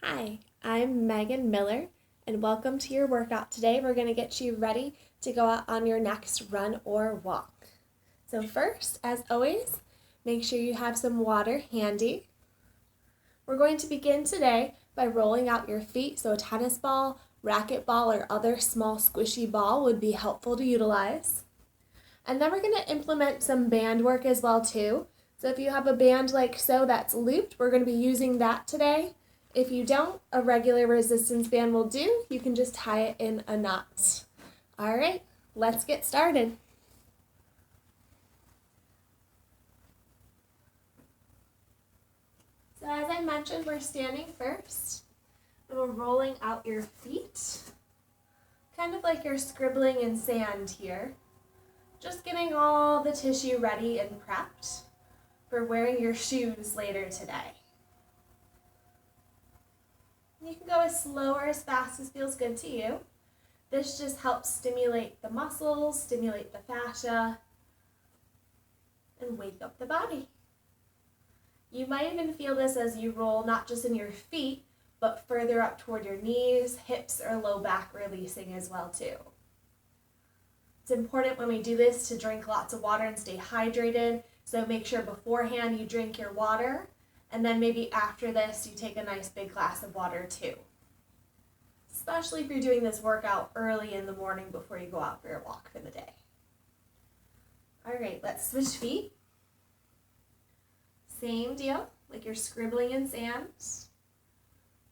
Hi, I'm Megan Miller, and welcome to your workout today. We're going to get you ready to go out on your next run or walk. So first, as always, make sure you have some water handy. We're going to begin today by rolling out your feet, so a tennis ball, racquetball, or other small squishy ball would be helpful to utilize. And then we're going to implement some band work as well too. So if you have a band like so that's looped, we're going to be using that today. If you don't, a regular resistance band will do. You can just tie it in a knot. All right, let's get started. So as I mentioned, we're standing first. And we're rolling out your feet, kind of like you're scribbling in sand here. Just getting all the tissue ready and prepped for wearing your shoes later today. You can go as slow or as fast as feels good to you. This just helps stimulate the muscles, stimulate the fascia, and wake up the body. You might even feel this as you roll not just in your feet, but further up toward your knees, hips, or low back releasing as well too. It's important when we do this to drink lots of water and stay hydrated, so make sure beforehand you drink your water, and then maybe after this you take a nice big glass of water too. Especially if you're doing this workout early in the morning before you go out for your walk for the day. All right, let's switch feet. Same deal, like you're scribbling in sand.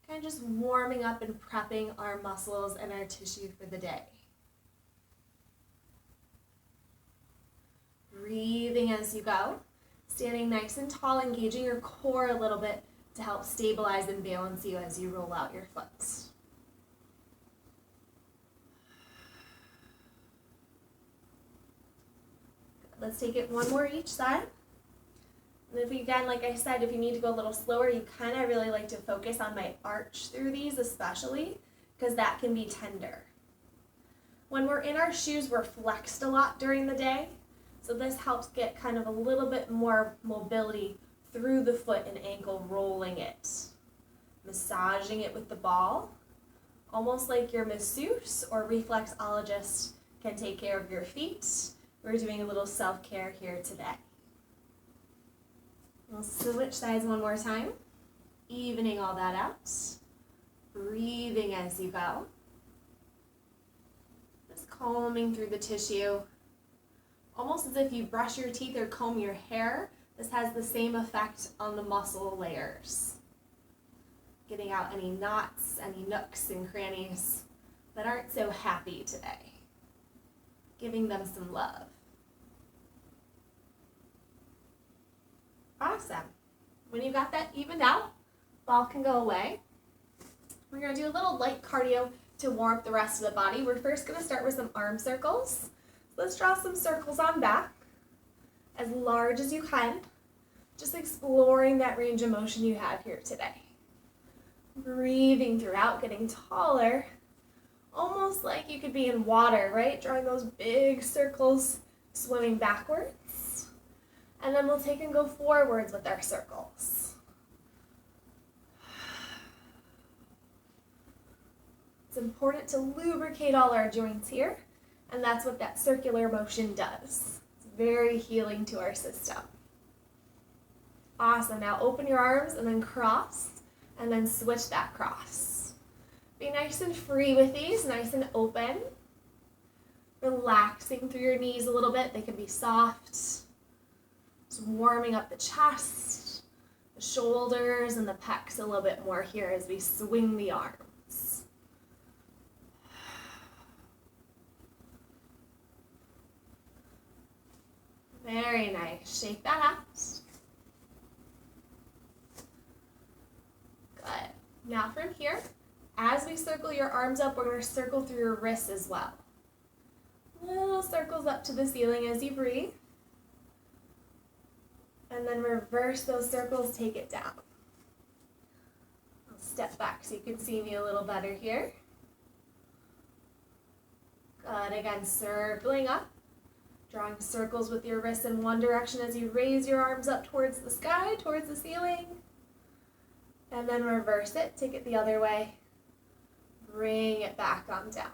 Kind of just warming up and prepping our muscles and our tissue for the day. Breathing as you go. Standing nice and tall, engaging your core a little bit to help stabilize and balance you as you roll out your foot. Let's take it one more each side. And if you, again, like I said, if you need to go a little slower, you kind of really like to focus on my arch through these especially, because that can be tender. When we're in our shoes, we're flexed a lot during the day. So this helps get kind of a little bit more mobility through the foot and ankle, rolling it, massaging it with the ball, almost like your masseuse or reflexologist can take care of your feet. We're doing a little self-care here today. We'll switch sides one more time, evening all that out, breathing as you go, just combing through the tissue. Almost as if you brush your teeth or comb your hair, this has the same effect on the muscle layers. Getting out any knots, any nooks and crannies that aren't so happy today. Giving them some love. Awesome. When you got that evened out, ball can go away. We're going to do a little light cardio to warm up the rest of the body. We're first going to start with some arm circles. Let's draw some circles on back, as large as you can, just exploring that range of motion you have here today. Breathing throughout, getting taller, almost like you could be in water, right? Drawing those big circles, swimming backwards. And then we'll take and go forwards with our circles. It's important to lubricate all our joints here. And that's what that circular motion does. It's very healing to our system. Awesome. Now open your arms and then cross, and then switch that cross. Be nice and free with these, nice and open. Relaxing through your knees a little bit. They can be soft. Just warming up the chest, the shoulders, and the pecs a little bit more here as we swing the arms. Very nice. Shake that out. Good. Now from here, as we circle your arms up, we're going to circle through your wrists as well. Little circles up to the ceiling as you breathe. And then reverse those circles, take it down. I'll step back so you can see me a little better here. Good. Again, circling up. Drawing circles with your wrists in one direction as you raise your arms up towards the sky, towards the ceiling. And then reverse it, take it the other way. Bring it back on down.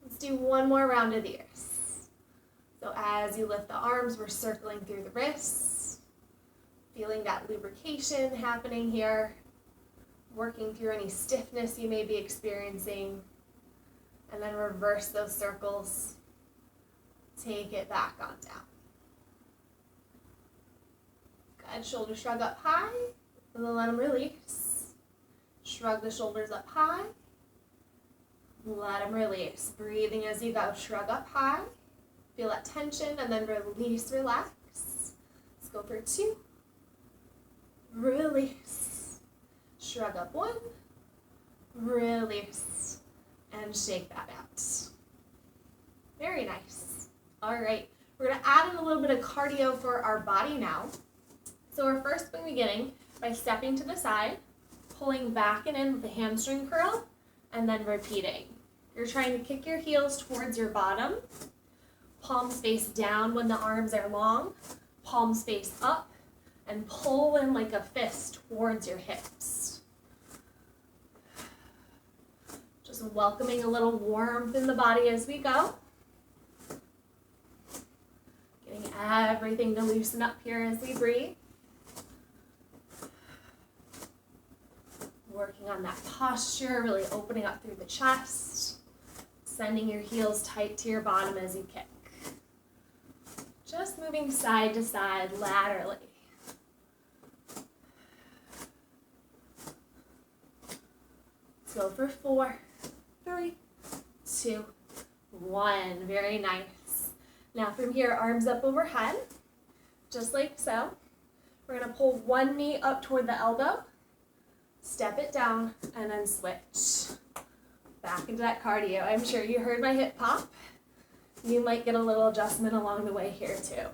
Let's do one more round of these. So as you lift the arms, we're circling through the wrists, feeling that lubrication happening here, working through any stiffness you may be experiencing, and then reverse those circles. Take it back on down. Good, shoulder shrug up high, and then let them release. Shrug the shoulders up high, let them release. Breathing as you go, shrug up high, feel that tension, and then release, relax. Let's go for 2, release. Shrug up 1, release, and shake that out. Very nice. All right, we're gonna add in a little bit of cardio for our body now. So we're first beginning by stepping to the side, pulling back and in with the hamstring curl, and then repeating. You're trying to kick your heels towards your bottom, palms face down when the arms are long, palms face up, and pull in like a fist towards your hips. Just welcoming a little warmth in the body as we go. Getting everything to loosen up here as we breathe. Working on that posture, really opening up through the chest, sending your heels tight to your bottom as you kick. Just moving side to side laterally. Let's go for 4, 3, 2, 1. Very nice. Now from here, arms up overhead, just like so. We're going to pull one knee up toward the elbow, step it down, and then switch. Back into that cardio. I'm sure you heard my hip pop. You might get a little adjustment along the way here too.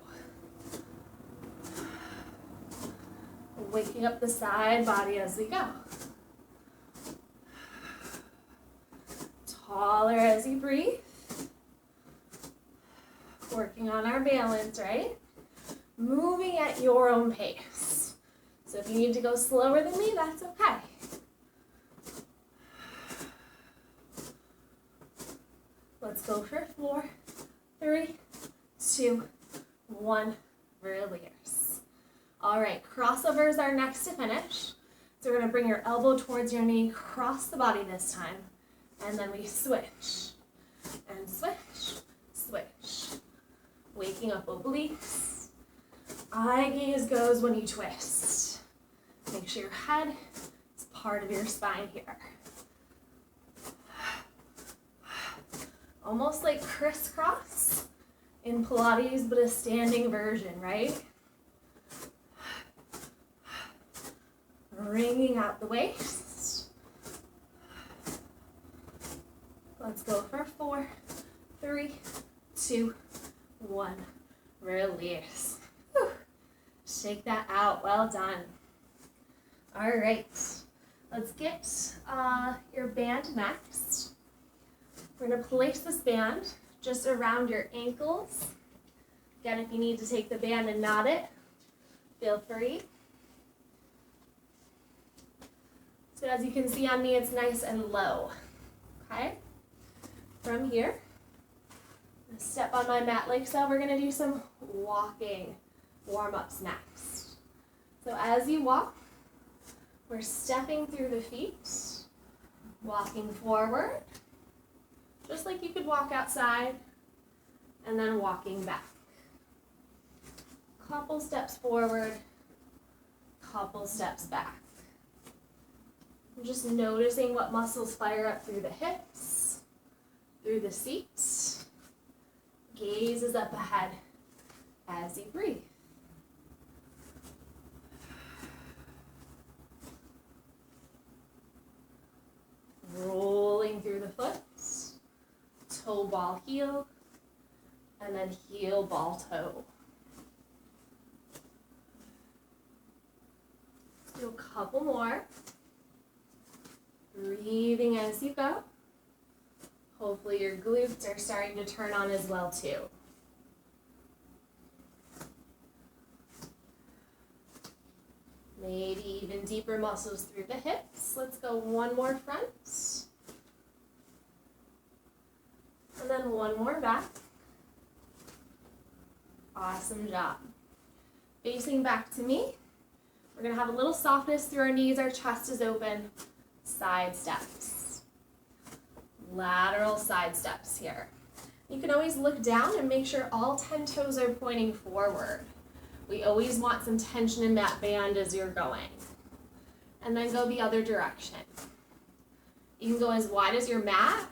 Waking up the side body as we go. Taller as you breathe. Working on our balance, right? Moving at your own pace. So if you need to go slower than me, that's okay. Let's go for 4, 3, 2, 1, release. All right, crossover is our next to finish. So we're gonna bring your elbow towards your knee, cross the body this time, and then we switch, and switch, switch. Waking up obliques. Eye gaze goes when you twist. Make sure your head is part of your spine here. Almost like crisscross in Pilates, but a standing version, right? Wringing out the waist. Let's go for 4, 3, 2, 1. Release. Whew. Shake that out. Well done. All right. Let's get your band next. We're going to place this band just around your ankles. Again, if you need to take the band and knot it, feel free. So as you can see on me, it's nice and low. Okay? From here, I'm gonna step on my mat like so. We're going to do some walking warm-ups next. So as you walk, we're stepping through the feet, walking forward, just like you could walk outside, and then walking back. Couple steps forward, couple steps back. I'm just noticing what muscles fire up through the hips, through the seats. Gaze is up ahead as you breathe. Rolling through the foot. Toe, ball, heel, and then heel, ball, toe. Let's do a couple more. Breathing as you go. Hopefully your glutes are starting to turn on as well too. Maybe even deeper muscles through the hips. Let's go one more front. And then one more back. Awesome job. Facing back to me. We're going to have a little softness through our knees. Our chest is open. Side steps. Lateral side steps here. You can always look down and make sure all 10 toes are pointing forward. We always want some tension in that band as you're going. And then go the other direction. You can go as wide as your mat,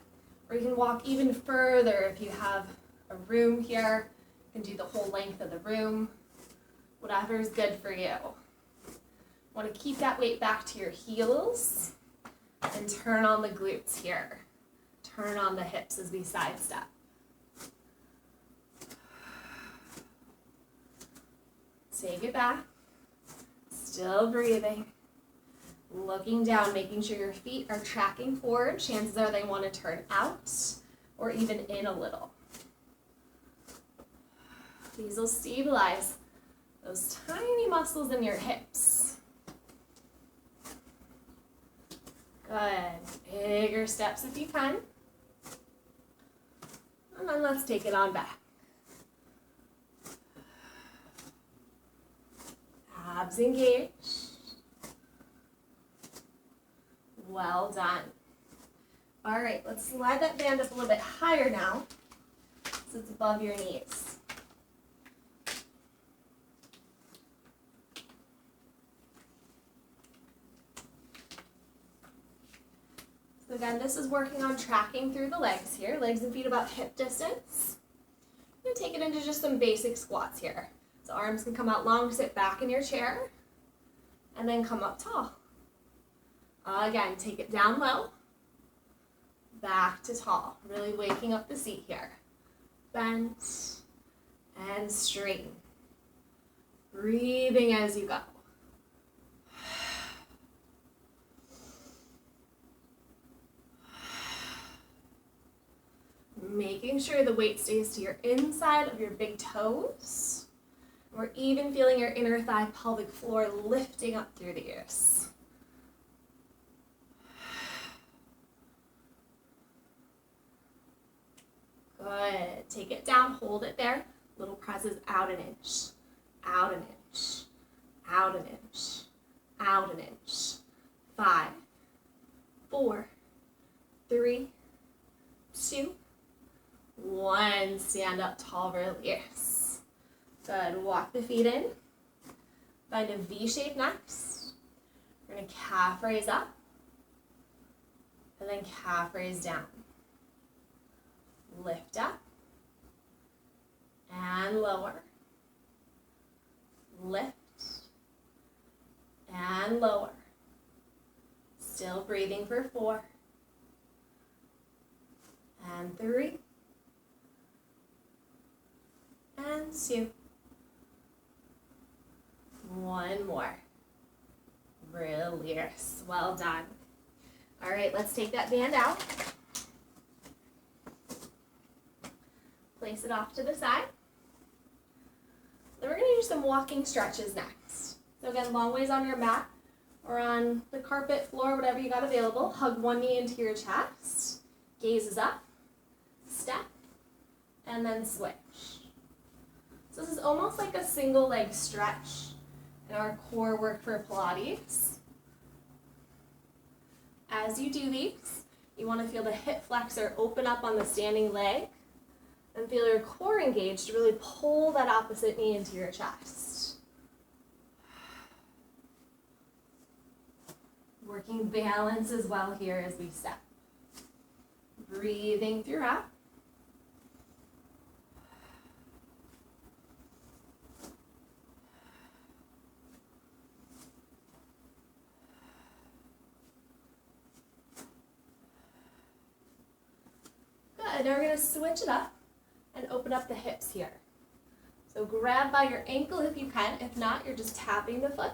or you can walk even further if you have a room here. You can do the whole length of the room. Whatever is good for you. Want to keep that weight back to your heels and turn on the glutes here. Turn on the hips as we sidestep. Take it back. Still breathing. Looking down, making sure your feet are tracking forward. Chances are they want to turn out or even in a little. These will stabilize those tiny muscles in your hips. Good. Bigger steps if you can. And then let's take it on back. Abs engaged. Well done. All right, let's slide that band up a little bit higher now, so it's above your knees. So again, this is working on tracking through the legs here, legs and feet about hip distance. I'm going to take it into just some basic squats here. So arms can come out long, sit back in your chair, and then come up tall. Again, take it down low, back to tall. Really waking up the seat here. Bent and straighten. Breathing as you go. Making sure the weight stays to your inside of your big toes. We're even feeling your inner thigh pelvic floor lifting up through the ears. Good. Take it down, hold it there. Little presses out an inch, out an inch, out an inch, out an inch. 5, 4, 3, 2, 1. Stand up tall, release. Good. Walk the feet in. Find a V shape next. We're going to calf raise up. And then calf raise down. Lift up. And lower. Lift. And lower. Still breathing for 4. And 3. And 2. 1 more. Release. Well done. All right, let's take that band out. Place it off to the side. Then we're going to do some walking stretches next. So again, long ways on your mat or on the carpet, floor, whatever you got available. Hug one knee into your chest. Gaze is up. Step. And then switch. So this is almost like a single leg stretch in our core work for Pilates. As you do these, you want to feel the hip flexor open up on the standing leg and feel your core engaged to really pull that opposite knee into your chest. Working balance as well here as we step. Breathing throughout. Good. Now we're going to switch it up and open up the hips here. So grab by your ankle if you can. If not, you're just tapping the foot.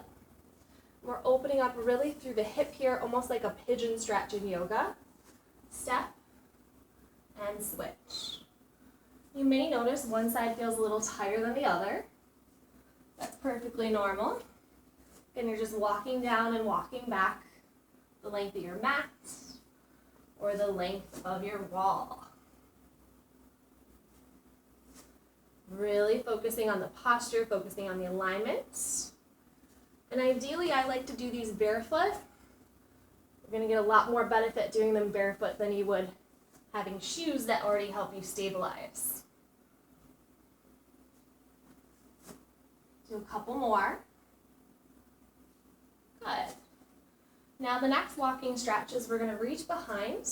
We're opening up really through the hip here, almost like a pigeon stretch in yoga. Step and switch. You may notice one side feels a little tighter than the other. That's perfectly normal. Again, you're just walking down and walking back the length of your mat or the length of your wall. Really focusing on the posture, focusing on the alignment. And ideally, I like to do these barefoot. You're going to get a lot more benefit doing them barefoot than you would having shoes that already help you stabilize. Do a couple more. Good. Now the next walking stretch is we're going to reach behind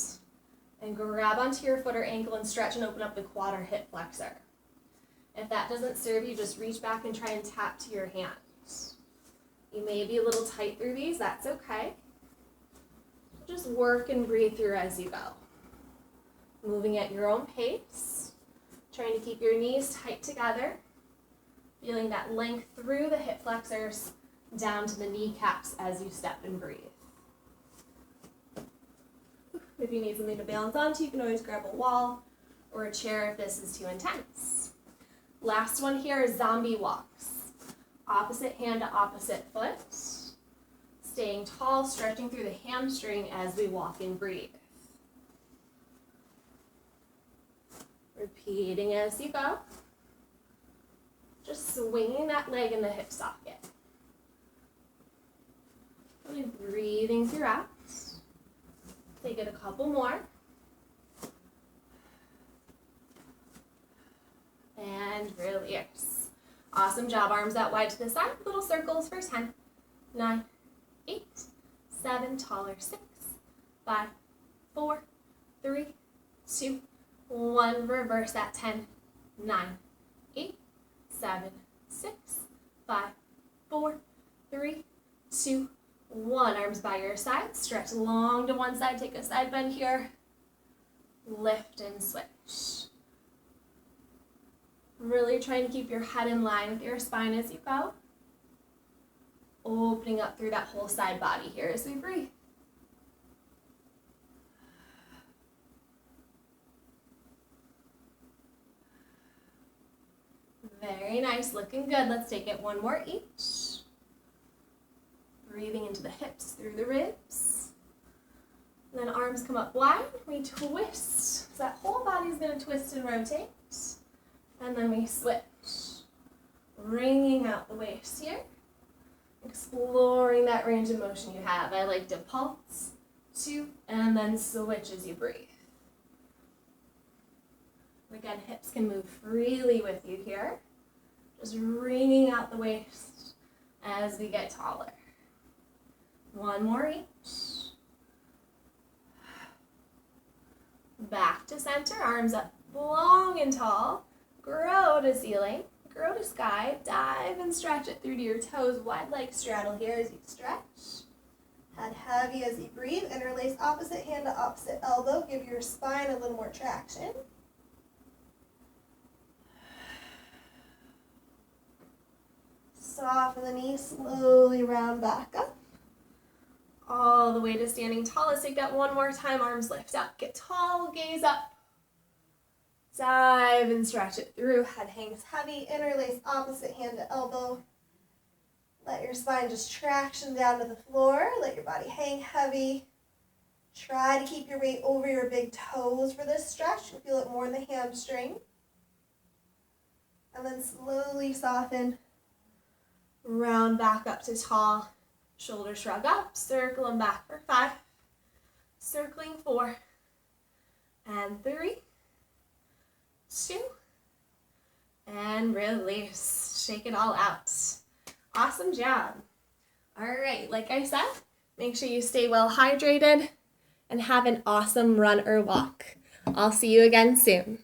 and grab onto your foot or ankle and stretch and open up the quad or hip flexor. If that doesn't serve you, just reach back and try and tap to your hands. You may be a little tight through these, that's okay. Just work and breathe through as you go. Moving at your own pace, trying to keep your knees tight together, feeling that length through the hip flexors down to the kneecaps as you step and breathe. If you need something to balance onto, you can always grab a wall or a chair if this is too intense. Last one here is zombie walks. Opposite hand to opposite foot. Staying tall, stretching through the hamstring as we walk and breathe. Repeating as you go. Just swinging that leg in the hip socket. Really breathing throughout. Take it a couple more. And release. Awesome job. Arms out wide to the side. Little circles for 10, 9, 8, 7, taller, 6, 5, 4, 3, 2, 1. Reverse that. 10, 9, 8, 7, 6, 5, 4, 3, 2, 1. Arms by your side. Stretch long to one side. Take a side bend here. Lift and switch. Really trying to keep your head in line with your spine as you go. Opening up through that whole side body here as we breathe. Very nice, looking good. Let's take it one more each. Breathing into the hips through the ribs. And then arms come up wide. We twist. So that whole body's going to twist and rotate. And then we switch. Wringing out the waist here. Exploring that range of motion you have. I like to pulse, 2, and then switch as you breathe. Again, hips can move freely with you here. Just wringing out the waist as we get taller. One more each. Back to center, arms up long and tall. Grow to ceiling, grow to sky. Dive and stretch it through to your toes. Wide leg straddle here as you stretch. Head heavy as you breathe. Interlace opposite hand to opposite elbow. Give your spine a little more traction. Soften the knees, slowly round back up. All the way to standing tall. Let's take that one more time. Arms lift up. Get tall, gaze up. Dive and stretch it through. Head hangs heavy. Interlace opposite hand to elbow. Let your spine just traction down to the floor. Let your body hang heavy. Try to keep your weight over your big toes for this stretch. You'll feel it more in the hamstring. And then slowly soften. Round back up to tall. Shoulders shrug up. Circle them back for 5. Circling 4. And 3. 2. And release. Shake it all out. Awesome job. All right, like I said, make sure you stay well hydrated and have an awesome run or walk. I'll see you again soon.